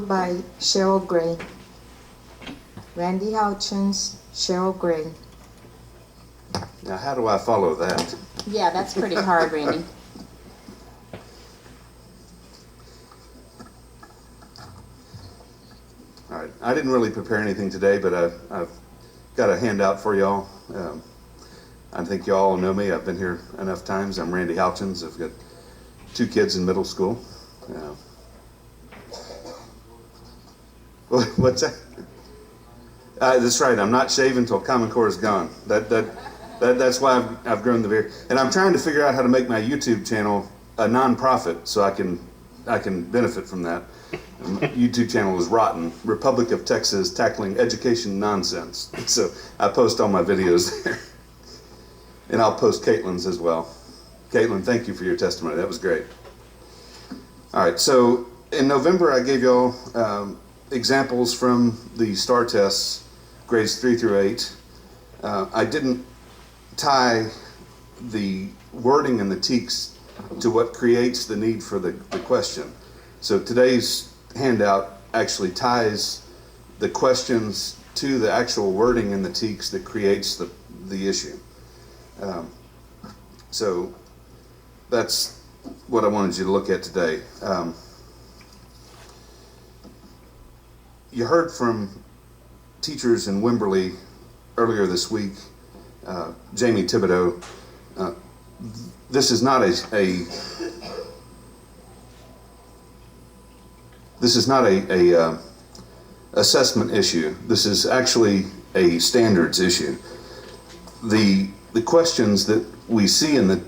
followed by Cheryl Gray. Randy Houchins, Cheryl Gray. Now, how do I follow that? Yeah, that's pretty hard, Randy. All right, I didn't really prepare anything today, but I've got a handout for y'all. I think y'all know me. I've been here enough times. I'm Randy Houchins. I've got 2 kids in middle school. What's that? That's right. I'm not shaving until Common Core is gone. That's why I've grown the beard. And I'm trying to figure out how to make my YouTube channel a non-profit so I can benefit from that. My YouTube channel is rotten. Republic of Texas Tackling Education Nonsense. So I post all my videos there. And I'll post Caitlin's as well. Caitlin, thank you for your testimony. That was great. All right, so in November I gave y'all examples from the STAR tests, grades 3 through 8. I didn't tie the wording and the TEKS to what creates the need for the question. So today's handout actually ties the questions to the actual wording in the TEKS that creates the issue. So that's what I wanted you to look at today. You heard from teachers in Wimberley earlier this week, Jamie Thibodeau. This is not a assessment issue. This is actually a standards issue. The questions that we see in the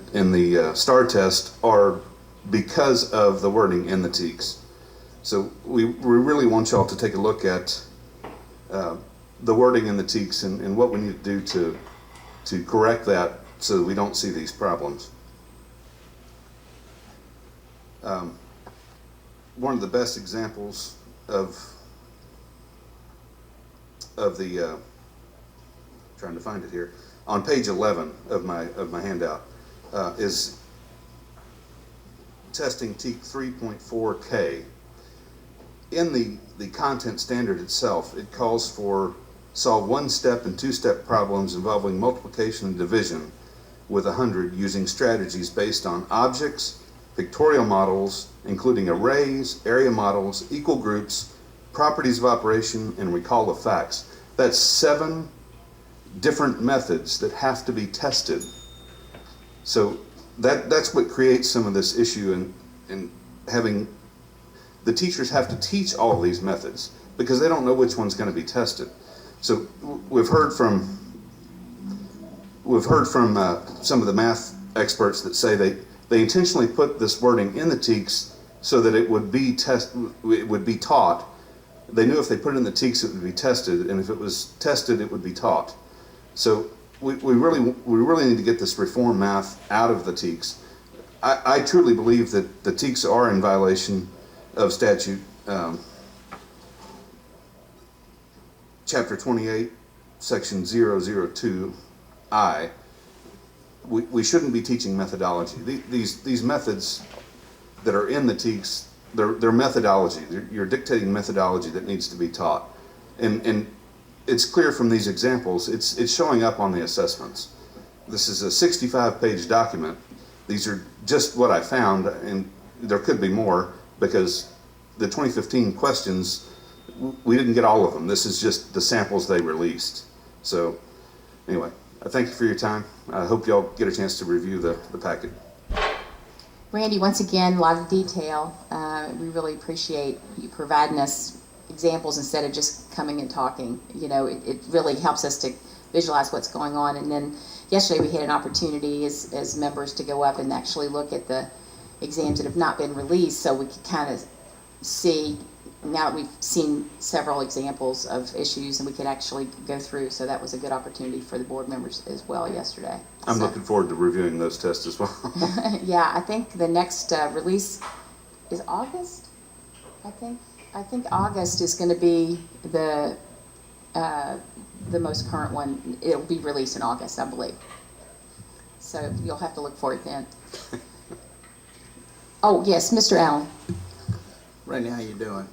STAR test are because of the wording in the TEKS. So we really want y'all to take a look at the wording in the TEKS and what we need to do to correct that so that we don't see these problems. One of the best examples of the trying to find it here on page 11 of my handout is testing TEK 3.4K. In the content standard itself, it calls for solve 1-step and 2-step problems involving multiplication and division with 100 using strategies based on objects, pictorial models, including arrays, area models, equal groups, properties of operation, and recall of facts. That's 7 different methods that have to be tested. So that's what creates some of this issue in having the teachers have to teach all of these methods because they don't know which one's going to be tested. So we've heard from some of the math experts that say they intentionally put this wording in the TEKS so that it would be taught. They knew if they put it in the TEKS it would be tested, and if it was tested it would be taught. So we really need to get this reform math out of the TEKS. I truly believe that the TEKS are in violation of statute chapter 28 section 002I. We shouldn't be teaching methodology. These methods that are in the TEKS, they're methodology. You're dictating methodology that needs to be taught, and it's clear from these examples. It's showing up on the assessments. This is a 65-page document. These are just what I found, and there could be more because the 2015 questions, we didn't get all of them. This is just the samples they released. So anyway, I thank you for your time. I hope y'all get a chance to review the packet. Randy, once again, a lot of detail. We really appreciate you providing us examples instead of just coming and talking. You know, it really helps us to visualize what's going on. And then yesterday we had an opportunity as members to go up and actually look at the exams that have not been released, so we could kind of see, now that we've seen several examples of issues, and we could actually go through. So that was a good opportunity for the board members as well yesterday. I'm looking forward to reviewing those tests as well. Yeah, I think the next release is August. I think August is going to be the most current one. It'll be released in August, I believe. So you'll have to look for it then. Oh yes, Mr. Allen. Randy, how you doing?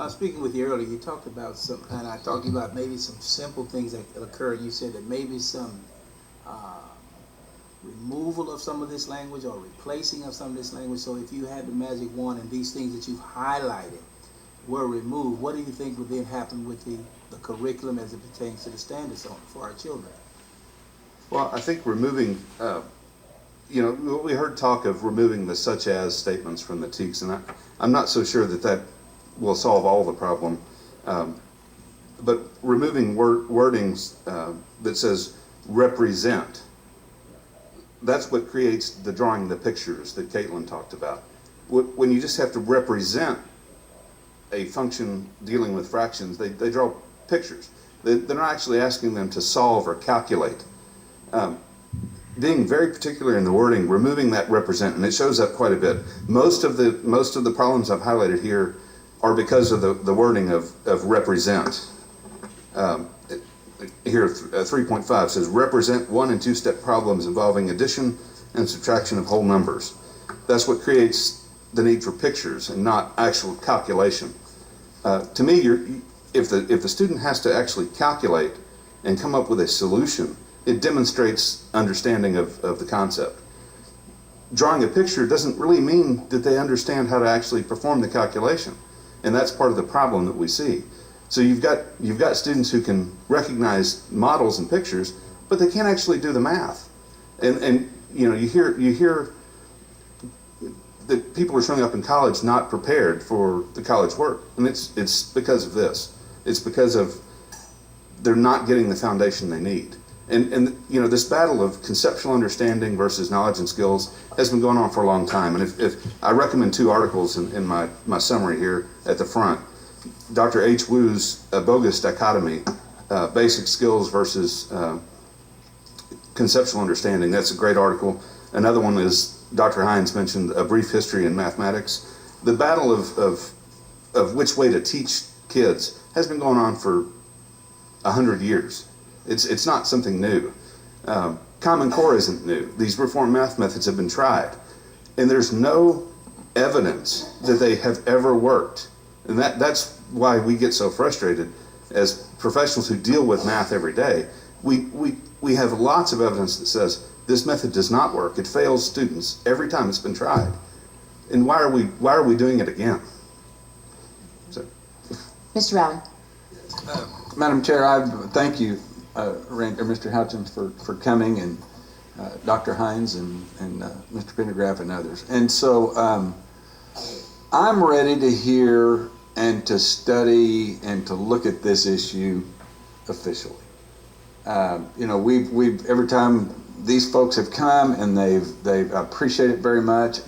Speaking with you earlier, you talked about some, and I talked about maybe some simple things that occur. You said that maybe some removal of some of this language or replacing of some of this language. So if you had the magic wand and these things that you've highlighted were removed, what do you think would then happen with the curriculum as it pertains to the standards for our children? Well, I think removing, we heard talk of removing the such as statements from the TEKS, and I'm not so sure that will solve all the problem. But removing wordings that says represent, that's what creates the drawing the pictures that Caitlin talked about. When you just have to represent a function dealing with fractions, they draw pictures. They're not actually asking them to solve or calculate. Being very particular in the wording, removing that represent, and it shows up quite a bit. Most of the problems I've highlighted here are because of the wording of represent. Here, 3.5 says represent 1- and 2-step problems involving addition and subtraction of whole numbers. That's what creates the need for pictures and not actual calculation. To me, if the student has to actually calculate and come up with a solution, it demonstrates understanding of the concept. Drawing a picture doesn't really mean that they understand how to actually perform the calculation, and that's part of the problem that we see. So you've got students who can recognize models and pictures, but they can't actually do the math. And you hear that people are showing up in college not prepared for the college work, and it's because of this. It's because of they're not getting the foundation they need. And this battle of conceptual understanding versus knowledge and skills has been going on for a long time. And if I recommend 2 articles in my summary here at the front. Dr. H. Wu's A Bogus Dichotomy, Basic Skills versus Conceptual Understanding. That's a great article. Another one is Dr. Hines mentioned A Brief History in Mathematics. The battle of which way to teach kids has been going on for 100 years. It's not something new. Common Core isn't new. These reform math methods have been tried, and there's no evidence that they have ever worked. And that's why we get so frustrated as professionals who deal with math every day. We have lots of evidence that says this method does not work. It fails students every time it's been tried. And why are we doing it again? So. Mr. Rowley. Madam Chair, I thank you, Mr. Hutchins, for coming, and Dr. Hines and Mr. Pendergraft and others. And so I'm ready to hear and to study and to look at this issue officially. We've every time these folks have come, and they've appreciate it very much,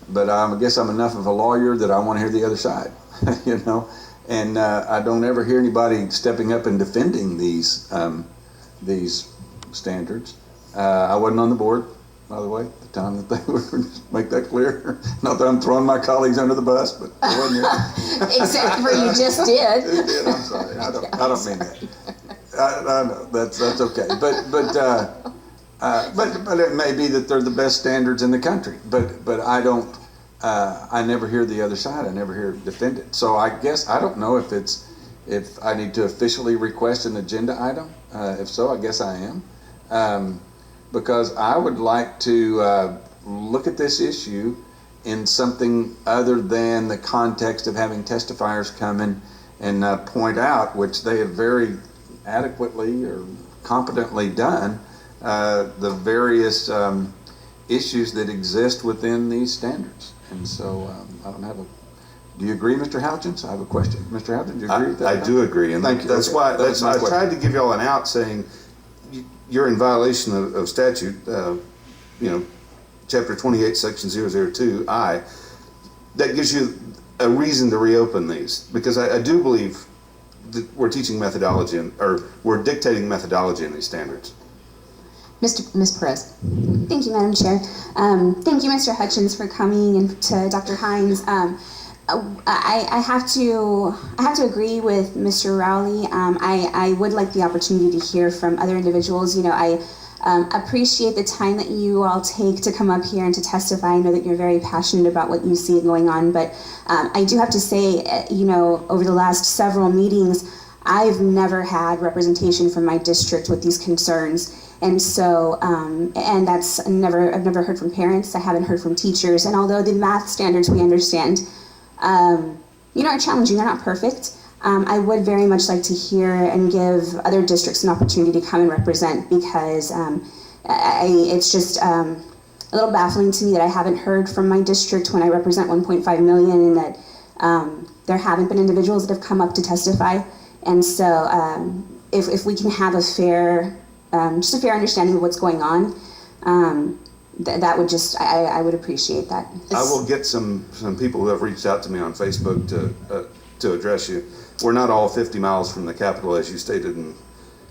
but I guess I'm enough of a lawyer that I want to hear the other side, and I don't ever hear anybody stepping up and defending these standards. I wasn't on the board, by the way, at the time that they were, just make that clear. Not that I'm throwing my colleagues under the bus, but I wasn't here. Except for you just did. I'm sorry. I don't mean that. I know that's okay. But it may be that they're the best standards in the country. But I don't. I never hear the other side. I never hear it defended. So I guess I don't know if I need to officially request an agenda item. If so, I guess I am. Because I would like to look at this issue in something other than the context of having testifiers come in and point out, which they have very adequately or competently done, the various issues that exist within these standards. And so I don't have a... Do you agree, Mr. Houchins? I have a question. Mr. Houchins, do you agree with that? I do agree, and thank you. That's why I question. tried to give y'all an out saying you're in violation of statute, Chapter 28, Section 002I. That gives you a reason to reopen these, because I do believe that we're teaching methodology, or we're dictating methodology in these standards. Ms. Perez. Thank you, Madam Chair. Thank you, Mr. Hutchins, for coming, and to Dr. Hines. I have to agree with Mr. Rowley. I would like the opportunity to hear from other individuals. Appreciate the time that you all take to come up here and to testify. I know that you're very passionate about what you see going on, but I do have to say, over the last several meetings, I've never had representation from my district with these concerns. And so, and I've never heard from parents, I haven't heard from teachers, and although the math standards we understand, are challenging, they're not perfect. I would very much like to hear and give other districts an opportunity to come and represent, because it's just a little baffling to me that I haven't heard from my district when I represent 1.5 million, and that there haven't been individuals that have come up to testify. And so if we can have just a fair understanding of what's going on, that would just, I would appreciate that. I will get some people who have reached out to me on Facebook to address you. We're not all 50 miles from the Capitol, as you stated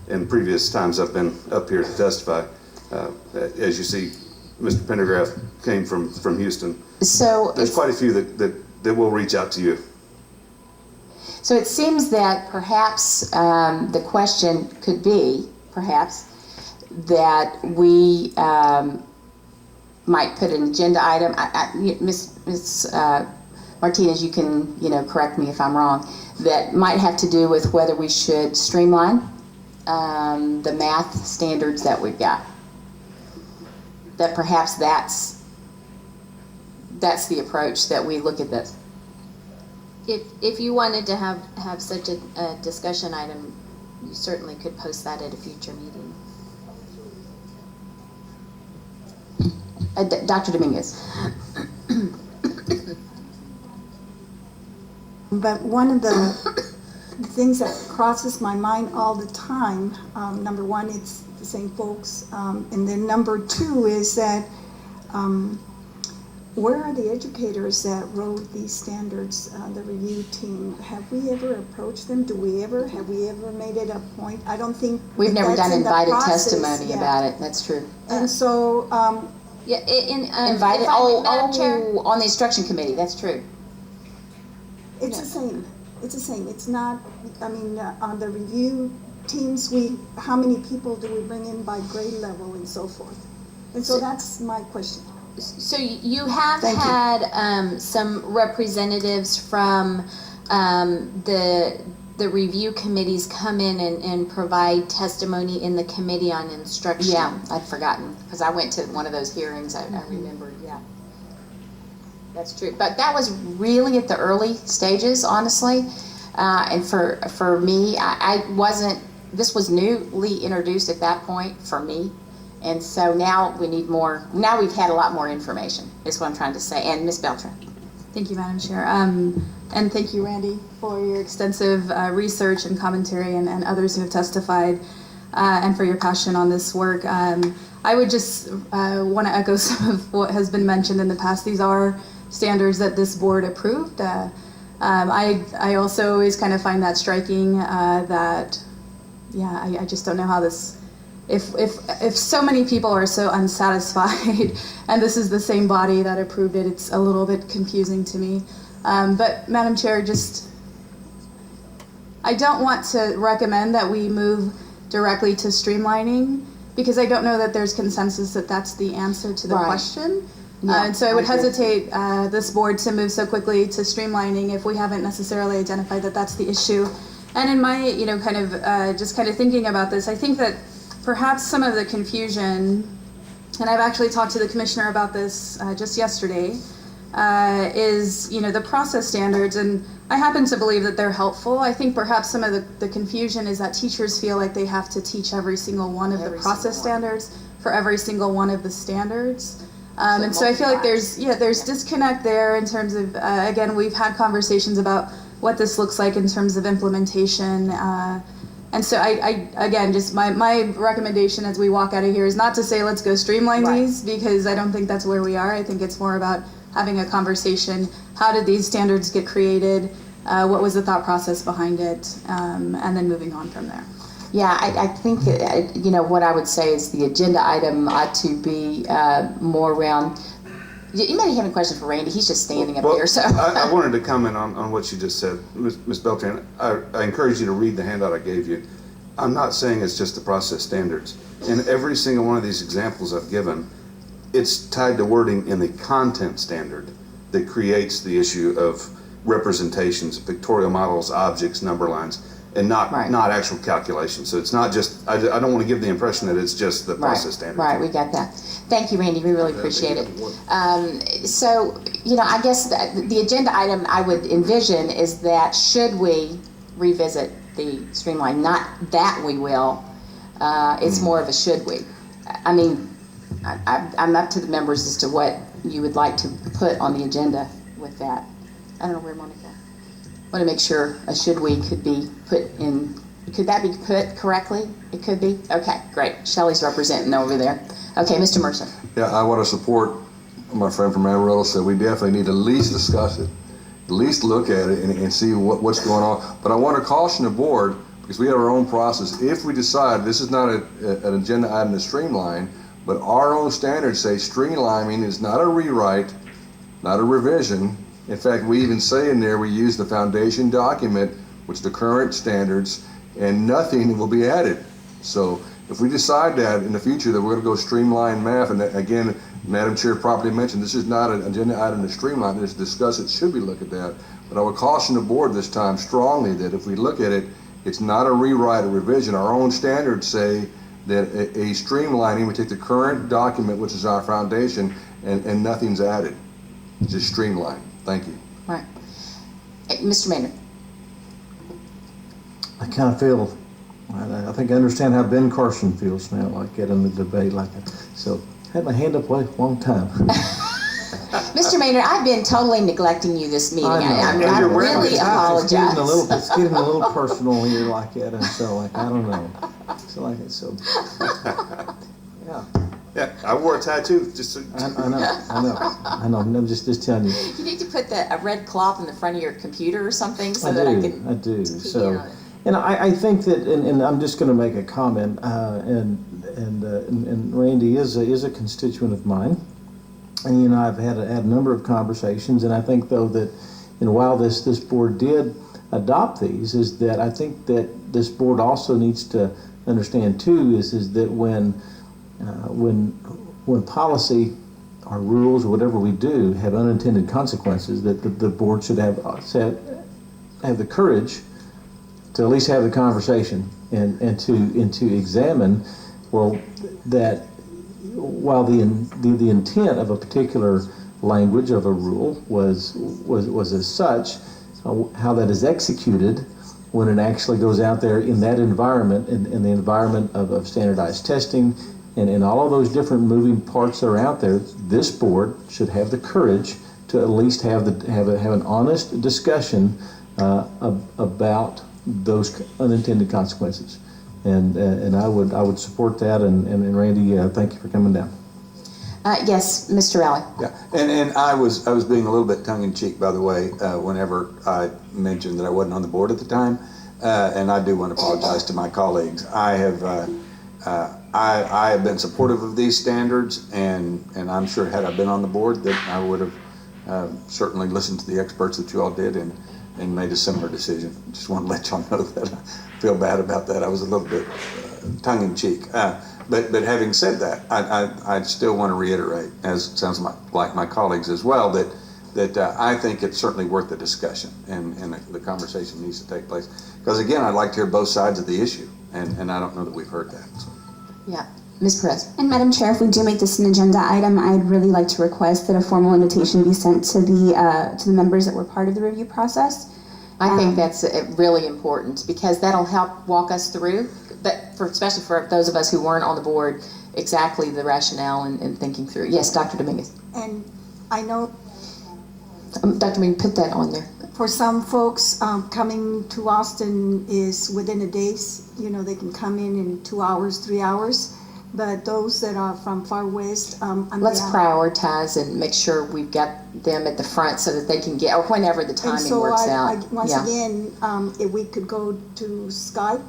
in previous times I've been up here to testify. As you see, Mr. Pendergraph came from Houston. So there's quite a few that will reach out to you. So it seems that perhaps the question could be, perhaps, that we might put an agenda item. Ms. Martinez, you can correct me if I'm wrong, that might have to do with whether we should streamline the math standards that we've got. That perhaps that's the approach that we look at this. If you wanted to have such a discussion item, you certainly could post that at a future meeting. Dr. Dominguez. But one of the things that crosses my mind all the time, number one, it's the same folks, and then number two is that where are the educators that wrote these standards, the review team? Have we ever approached them? Have we ever made it a point? I don't think we've never that's done in the invited process. testimony about it. That's true. And so, invited. On the instruction committee. That's true. it's the same. It's the same. It's not. I mean, on the review teams, how many people do we bring in by grade level and so forth? And so that's my question. So you have Thank you. had some representatives from the review committees come in and provide testimony in the committee on instruction. Yeah, I'd forgotten because I went to one of those hearings. I remember. Yeah, that's true. But that was really at the early stages, honestly. And for me, I wasn't. This was newly introduced at that point for me. And so now we need more. Now we've had a lot more information, is what I'm trying to say. And Ms. Beltran. Thank you, Madam Chair. And thank you, Randy, for your extensive research and commentary, and others who have testified, and for your passion on this work. I would just want to echo some of what has been mentioned in the past. These are standards that this board approved. I also always kind of find that striking that, I just don't know how this... If so many people are so unsatisfied and this is the same body that approved it, it's a little bit confusing to me. But Madam Chair, I don't want to recommend that we move directly to streamlining, because I don't know that there's consensus that that's the answer to the question. And so I would hesitate this board to move so quickly to streamlining if we haven't necessarily identified that that's the issue. And in my, just kind of thinking about this, I think that perhaps some of the confusion, and I've actually talked to the commissioner about this just yesterday, is the process standards, and I happen to believe that they're helpful. I think perhaps some of the confusion is that teachers feel like they have to teach every single one of the process standards for every single one of the standards. And so I feel like there's disconnect there in terms of, again, we've had conversations about what this looks like in terms of implementation. And so I again, just my recommendation as we walk out of here is not to say let's go streamline these, because I don't think that's where we are. I think it's more about having a conversation. How did these standards get created? What was the thought process behind it? And then moving on from there. Yeah, I think, what I would say is the agenda item ought to be more around. You may have a question for Randy. He's just standing up there. So I wanted to comment on what you just said, Ms. Beltran. I encourage you to read the handout I gave you. I'm not saying it's just the process standards. In every single one of these examples I've given, it's tied to wording in the content standard that creates the issue of representations, pictorial models, objects, number lines, and not actual calculations. So it's not just, I don't want to give the impression that it's just the process standard. Right, we got that. Thank you, Randy, we really appreciate it. So, I guess the agenda item I would envision is that should we revisit the streamline, not that we will, it's more of a should we. I mean, I'm up to the members as to what you would like to put on the agenda with that. I don't know where Monica. Want to make sure a should we could be put in. Could that be put correctly? It could be. Okay, great. Shelley's representing over there. Okay, Mr. Mercer. Yeah, I want to support my friend from Amarillo said we definitely need to at least discuss it, at least look at it and see what's going on. But I want to caution the board, because we have our own process. If we decide this is not an agenda item to streamline, but our own standards say streamlining is not a rewrite, not a revision. In fact, we even say in there we use the foundation document, which the current standards, and nothing will be added. So if we decide that in the future that we're going to go streamline math, and again, Madam Chair properly mentioned, this is not an agenda item to streamline, just discuss it, should we look at that? But I would caution the board this time strongly that if we look at it, it's not a rewrite or revision. Our own standards say that a streamlining, we take the current document, which is our foundation, and nothing's added. It's just streamline. Thank you. Right. Mr. Maynard. I kind of feel, I think I understand how Ben Carson feels now, like getting the debate like that. So I had my hand up a long time. Mr. Maynard, I've been totally neglecting you this meeting. I really apologize. It's getting a little personal here like that, and so like, I don't know. So like it, so yeah. Yeah, I wore a tattoo just to... I know. I'm just telling you. You need to put a red cloth in the front of your computer or something so I do. So, and I think that, and I'm just going to make a comment. And Randy is a constituent of mine, and I've had a number of conversations, and I think though that, while this board did adopt these, is that I think that this board also needs to understand too is that when policy or rules or whatever we do have unintended consequences, that the board should have the courage to at least have the conversation and to examine, well, that while the intent of a particular language of a rule was as such, how that is executed when it actually goes out there in that environment, in the environment of standardized testing, and all of those different moving parts that are out there, this board should have the courage to at least have an honest discussion about those unintended consequences. And I would support that. And Randy, thank you for coming down. Yes, Mr. Alley. Yeah, and I was being a little bit tongue in cheek, by the way, whenever I mentioned that I wasn't on the board at the time, and I do want to apologize to my colleagues. I have been supportive of these standards, and I'm sure had I been on the board that I would have certainly listened to the experts that you all did and made a similar decision. Just want to let y'all know that I feel bad about that. I was a little bit tongue in cheek. But having said that, I still want to reiterate, as it sounds like my colleagues as well, that I think it's certainly worth the discussion and the conversation needs to take place. Because again, I'd like to hear both sides of the issue, and I don't know that we've heard that. So. Yeah. Ms. Perez. And Madam Chair, if we do make this an agenda item, I'd really like to request that a formal invitation be sent to the members that were part of the review process. I think that's really important because that'll help walk us through, but especially for those of us who weren't on the board, exactly the rationale and thinking through. Yes, Dr. Dominguez. And I know Dr. Dominguez, put that on there. for some folks, coming to Austin is within a day. They can come in 2 hours, 3 hours. But those that are from far west, let's prioritize and make sure we've got them at the front so that they can get, or whenever the timing works out. Once again, if we could go to Skype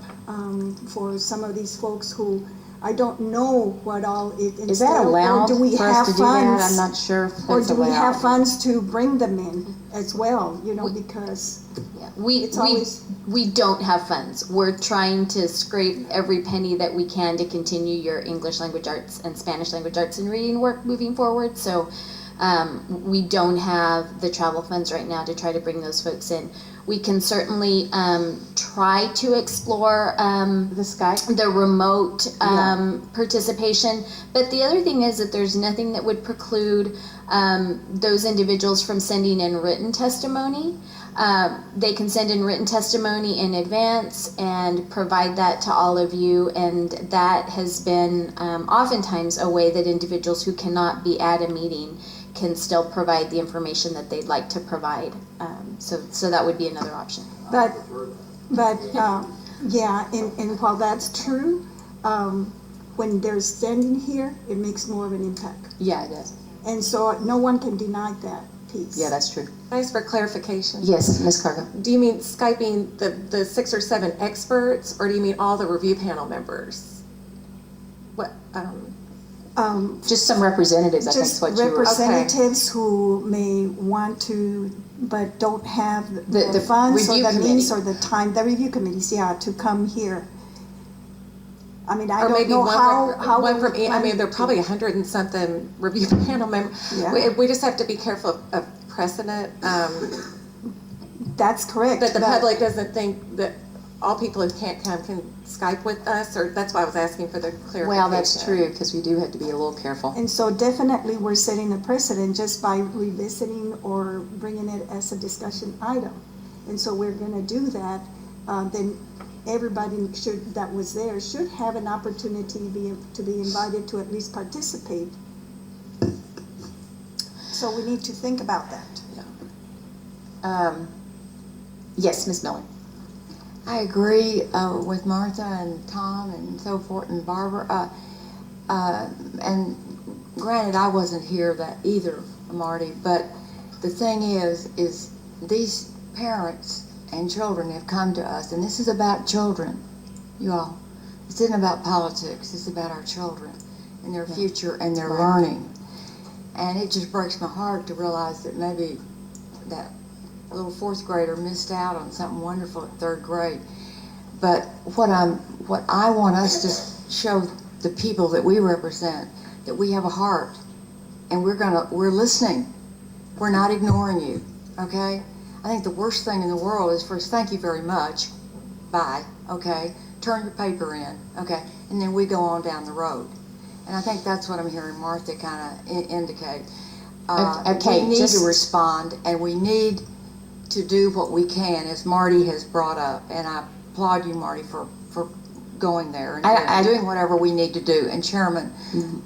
for some of these folks who I don't know what all it Is that allowed or do we for us have to do funds? that? I'm not sure if Or that's do we have allowed. funds to bring them in as well, you know, because Yeah, it's always. we don't have funds. We're trying to scrape every penny that we can to continue your English language arts and Spanish language arts and reading work moving forward. So we don't have the travel funds right now to try to bring those folks in. We can certainly try to explore The Skype? the remote participation. But the other thing is that there's nothing that would preclude those individuals from sending in written testimony. They can send in written testimony in advance and provide that to all of you, and that has been oftentimes a way that individuals who cannot be at a meeting can still provide the information that they'd like to provide. So that would be another option. But yeah, and while that's true, when they're standing here, it makes more of an impact. Yeah, it does. And so no one can deny that piece. Yeah, that's true. Thanks for clarification. Yes, Ms. Cargo. Do you mean Skyping the 6 or 7 experts, or do you mean all the review panel members? What, Just some representatives, I think is Just what you were. representatives who may want to, but don't have The the funds or review the means committee. or the time, the review committees, yeah, to come here. I mean, I or don't maybe know one how. from, we I mean, there are plan probably to- 100 and something review panel members. Yeah. We just have to be careful of precedent, That's correct. that the but- public doesn't think that all people who can't come can Skype with us, or that's why I was asking for the clarification. Well, that's true, because we do have to be a little careful. And so definitely we're setting a precedent just by revisiting or bringing it as a discussion item. And so we're gonna do that, then everybody that was there should have an opportunity to be invited to at least participate. So we need to think about that. Yes, Ms. Miller. I agree with Martha and Tom and so forth and Barbara. And granted, I wasn't here that either, Marty. But the thing is these parents and children have come to us, and this is about children, you all. This isn't about politics. This is about our children and their future and their learning. And it just breaks my heart to realize that maybe that little 4th grader missed out on something wonderful at 3rd grade. But what I want us to show the people that we represent, that we have a heart, and we're listening. We're not ignoring you, okay? I think the worst thing in the world is for us, thank you very much, bye, okay? Turn your paper in, okay? And then we go on down the road. And I think that's what I'm hearing Martha kind of indicate. Okay, we need just to respond, and we need to do what we can, as Marty has brought up. And I applaud you, Marty, for going there and doing whatever we need to do. And Chairman,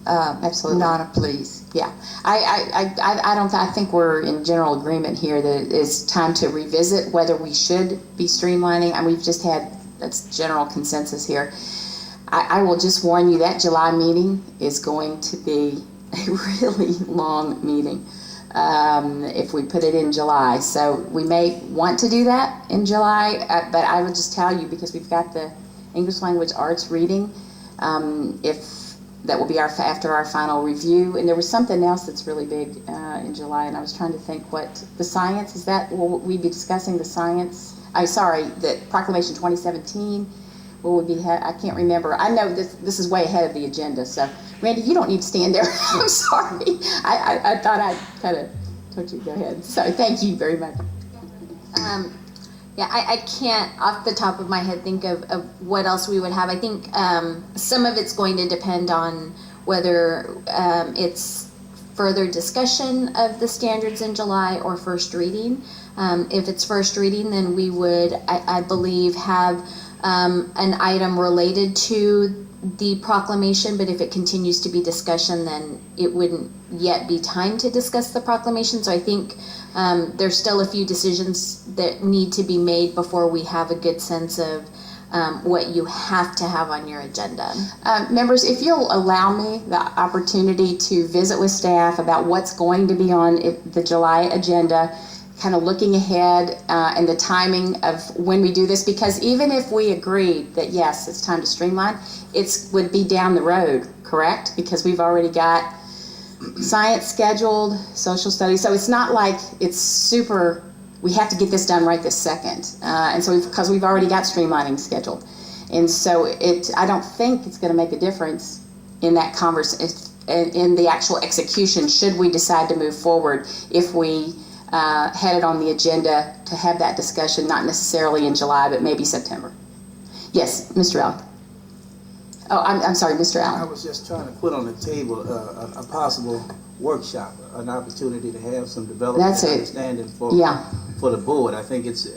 absolutely, Nana, please. Yeah, I think we're in general agreement here that it's time to revisit whether we should be streamlining, and we've just had that's general consensus here. I will just warn you that July meeting is going to be a really long meeting if we put it in July. So we may want to do that in July, but I would just tell you, because we've got the English language arts reading, if that will be after our final review. And there was something else that's really big in July, and I was trying to think what the science is. That will we be discussing the science? The Proclamation 2017. What would be? I can't remember. I know this is way ahead of the agenda. So, Randy, you don't need to stand there. I'm sorry. I thought I'd kind of told you to go ahead. So, thank you very much. Yeah, I can't off the top of my head think of what else we would have. I think some of it's going to depend on whether it's further discussion of the standards in July or first reading. If it's first reading, then we would, I believe, have an item related to the proclamation, but if it continues to be discussion, then it wouldn't yet be time to discuss the proclamation. So I think there's still a few decisions that need to be made before we have a good sense of what you have to have on your agenda. Members, if you'll allow me the opportunity to visit with staff about what's going to be on the July agenda, kind of looking ahead and the timing of when we do this, because even if we agreed that yes, it's time to streamline, it would be down the road, correct? Because we've already got science scheduled, social studies, so it's not like it's super, we have to get this done right this second. And so because we've already got streamlining scheduled. And so I don't think it's going to make a difference in that in the actual execution, should we decide to move forward, if we had it on the agenda to have that discussion, not necessarily in July, but maybe September. Yes, Mr. Allen. Oh, I'm sorry, Mr. Allen. I was just trying to put on the table a possible workshop, an opportunity to have some development and understanding for the board. I think it's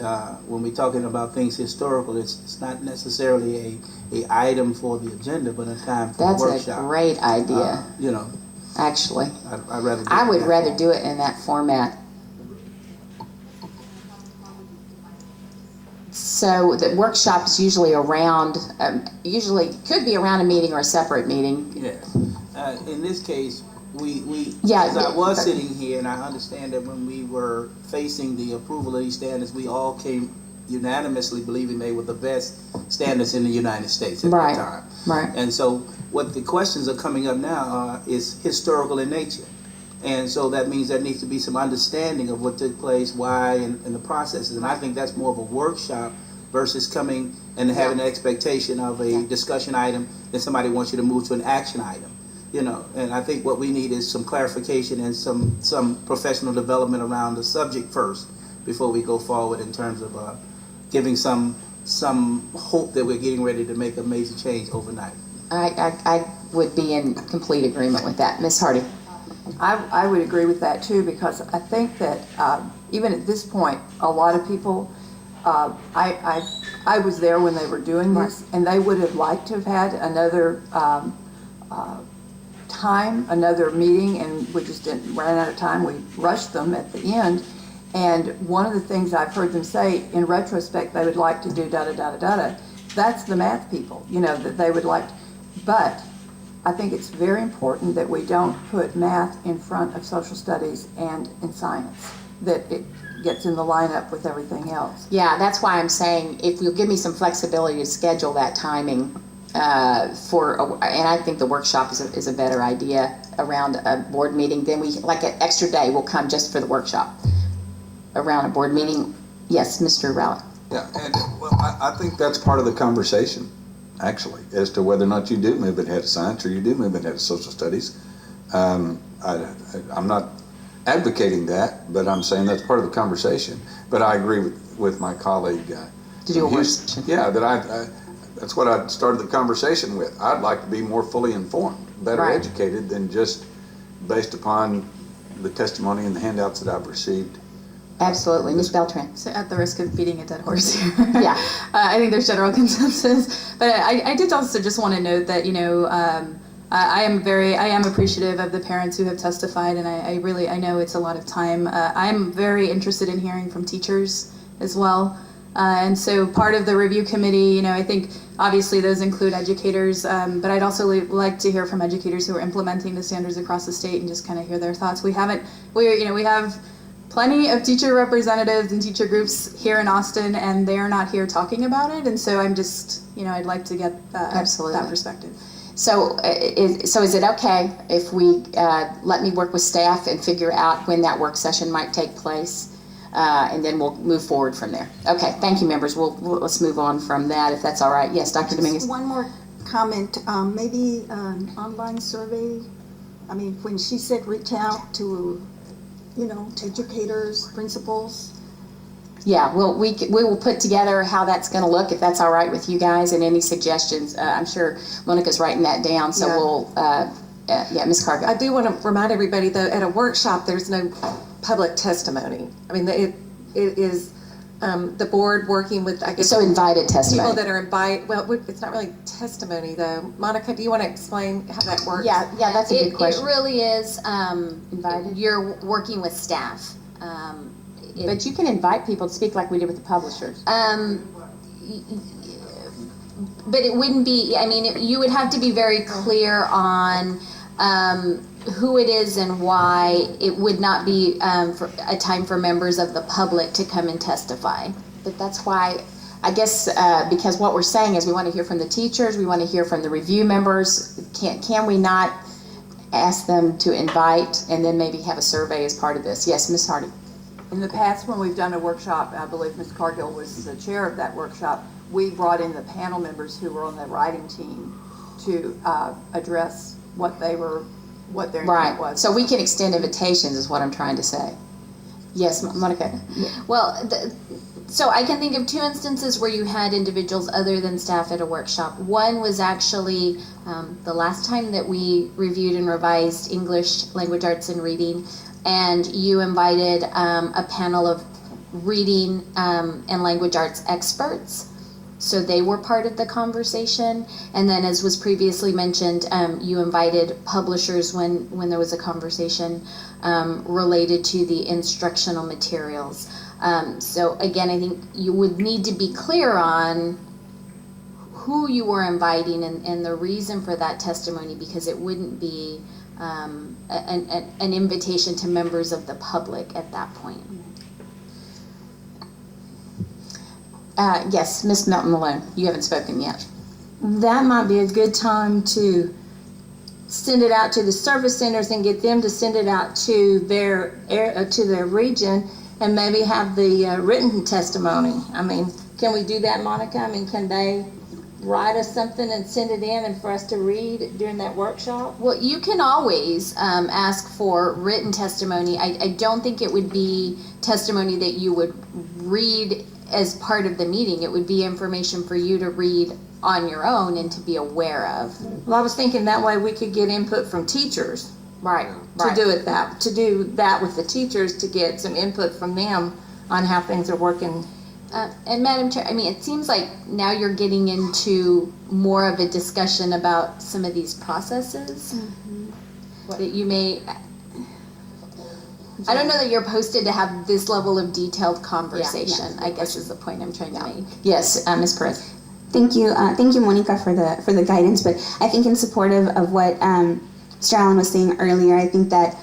when we're talking about things historical, it's not necessarily a item for the agenda, but a time for a workshop. That's a great idea. You know, actually, I would rather do it in that format. So the workshop is usually around, could be around a meeting or a separate meeting. Yeah. In this case, as I was sitting here, and I understand that when we were facing the approval of these standards, we all came unanimously believing they were the best standards in the United States at that time. Right. And so what the questions are coming up now is historical in nature. And so that means there needs to be some understanding of what took place, why, and the processes. And I think that's more of a workshop versus coming and having an expectation of a discussion item that somebody wants you to move to an action item. You know, and I think what we need is some clarification and some professional development around the subject first before we go forward in terms of giving some hope that we're getting ready to make a major change overnight. I would be in complete agreement with that. Ms. Hardy. I would agree with that too, because I think that even at this point, a lot of people, I was there when they were doing this, and they would have liked to have had another another meeting, and we just ran out of time. We rushed them at the end, and one of the things I've heard them say in retrospect, they would like to do da-da-da-da-da. That's the math people, you know, that they would like to, but I think it's very important that we don't put math in front of social studies and in science, that it gets in the lineup with everything else. Yeah, that's why I'm saying if you'll give me some flexibility to schedule that timing and I think the workshop is a better idea around a board meeting, then like an extra day will come just for the workshop around a board meeting. Yes, Mr. Rowley. Yeah, and I think that's part of the conversation, actually, as to whether or not you do move ahead of science or you do move ahead of social studies. I'm not advocating that, but I'm saying that's part of the conversation. But I agree with my colleague. That's what I started the conversation with. I'd like to be more fully informed, better educated than just based upon the testimony and the handouts that I've received. Absolutely. Ms. Beltran. So at the risk of beating a dead horse here. Yeah. I think there's general consensus. But I did also just want to note that, you know, I am appreciative of the parents who have testified, and I know it's a lot of time. I'm very interested in hearing from teachers as well. And so part of the review committee, you know, I think obviously those include educators, but I'd also like to hear from educators who are implementing the standards across the state and just kind of hear their thoughts. We have plenty of teacher representatives and teacher groups here in Austin, and they're not here talking about it. And so I'm just, you know, I'd like to get that perspective. So is it okay if we let me work with staff and figure out when that work session might take place? And then we'll move forward from there. Okay, thank you, members. Let's move on from that, if that's all right. Yes, Dr. Dominguez. One more comment, maybe an online survey. I mean, when she said reach out to, you know, to educators, principals. Yeah, we will put together how that's going to look, if that's all right with you guys, and any suggestions. I'm sure Monica's writing that down, so we'll, Ms. Cargill. I do want to remind everybody, though, at a workshop, there's no public testimony. I mean, it is the board working with, I guess, so invited testimony. People that are invited. Well, it's not really testimony, though. Monica, do you want to explain how that works? Yeah, that's a good question. It really is invited. You're working with staff. But you can invite people to speak like we did with the publishers. But it wouldn't be. I mean, you would have to be very clear on who it is and why it would not be for a time for members of the public to come and testify. But that's why, I guess, because what we're saying is we want to hear from the teachers, we want to hear from the review members. Can we not ask them to invite and then maybe have a survey as part of this? Yes, Ms. Hardy. In the past, when we've done a workshop, I believe Ms. Cargill was the chair of that workshop, we brought in the panel members who were on the writing team to address what their intent was. So we can extend invitations is what I'm trying to say. Yes, Monica. Well, so I can think of two instances where you had individuals other than staff at a workshop. One was actually the last time that we reviewed and revised English, language arts, and reading, and you invited a panel of reading and language arts experts. So they were part of the conversation. And then, as was previously mentioned, you invited publishers when there was a conversation related to the instructional materials. So again, I think you would need to be clear on who you were inviting and the reason for that testimony, because it wouldn't be an invitation to members of the public at that point. Yes, Ms. Melton Malone, you haven't spoken yet. That might be a good time to send it out to the service centers and get them to send it out to their region, and maybe have the written testimony. I mean, can we do that, Monica? I mean, can they write us something and send it in and for us to read during that workshop? Well, you can always ask for written testimony. I don't think it would be testimony that you would read as part of the meeting. It would be information for you to read on your own and to be aware of. Well, I was thinking that way we could get input from teachers. Right. To do that with the teachers, to get some input from them on how things are working. And Madam Chair, I mean, it seems like now you're getting into more of a discussion about some of these processes that you may. I don't know that you're posted to have this level of detailed conversation. I guess is the point I'm trying to make. Yes, Ms. Perez. Thank you, Monica, for the guidance. But I think in support of what Mr. Allen was saying earlier, I think that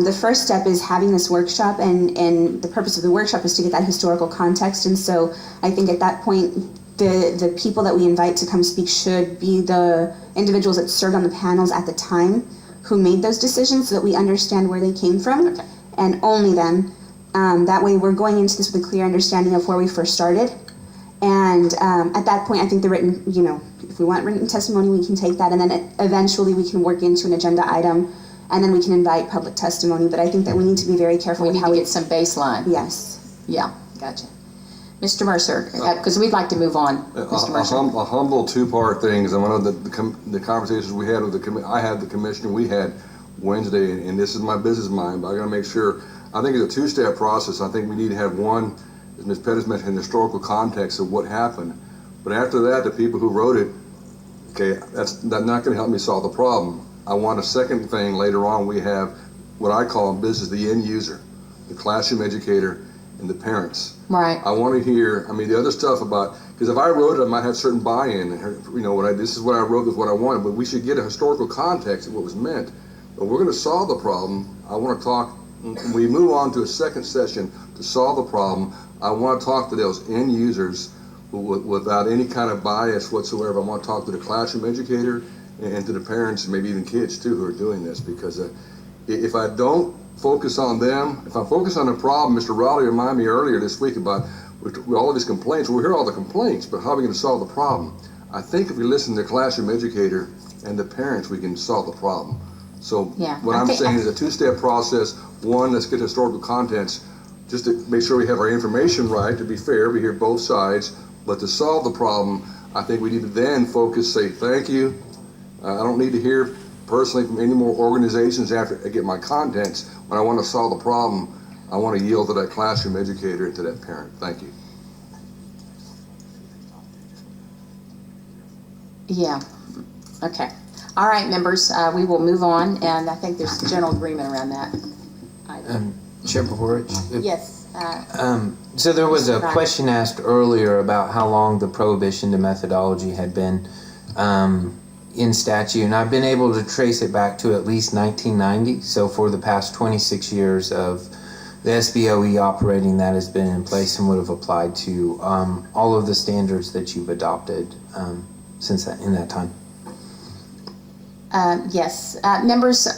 the first step is having this workshop, and the purpose of the workshop is to get that historical context. And so I think at that point, the people that we invite to come speak should be the individuals that served on the panels at the time who made those decisions, so that we understand where they came from. Okay. And only then. That way we're going into this with a clear understanding of where we first started. And at that point, I think the written, if we want written testimony, we can take that, and then eventually we can work into an agenda item, and then we can invite public testimony. But I think that we need to be very careful with how we get some baseline. Yes. Yeah, gotcha. Mr. Mercer, because we'd like to move on. Mr. Mercer. A humble two-part thing is one of the conversations we had with the commissioner we had Wednesday, and this is my business mind, but I got to make sure. I think it's a two-step process. I think we need to have one, as Ms. Pettis mentioned, historical context of what happened. But after that, the people who wrote it, okay, that's not going to help me solve the problem. I want a second thing later on. We have what I call in business the end user, the classroom educator, and the parents. Right. I want to hear, the other stuff about, because if I wrote it, I might have certain buy-in. This is what I wrote, is what I wanted, but we should get a historical context of what was meant. But we're going to solve the problem. I want to talk, when we move on to a second session to solve the problem, I want to talk to those end users without any kind of bias whatsoever. I want to talk to the classroom educator and to the parents, and maybe even kids too, who are doing this. Because if I don't focus on them, if I focus on the problem, Mr. Rowley reminded me earlier this week about with all of his complaints. We hear all the complaints, but how are we going to solve the problem? I think if we listen to the classroom educator and the parents, we can solve the problem. So what I'm saying is a two-step process. One, let's get historical contents just to make sure we have our information right. To be fair, we hear both sides. But to solve the problem, I think we need to then focus, say thank you. I don't need to hear personally from any more organizations after I get my contents. When I want to solve the problem, I want to yield to that classroom educator and to that parent. Thank you. Yeah. Okay. All right, members, we will move on, and I think there's general agreement around that. Chair Porridge? Yes. So there was a question asked earlier about how long the prohibition to methodology had been in statute, and I've been able to trace it back to at least 1990. So for the past 26 years of the SBOE operating, that has been in place and would have applied to all of the standards that you've adopted since that, in that time. Yes, members.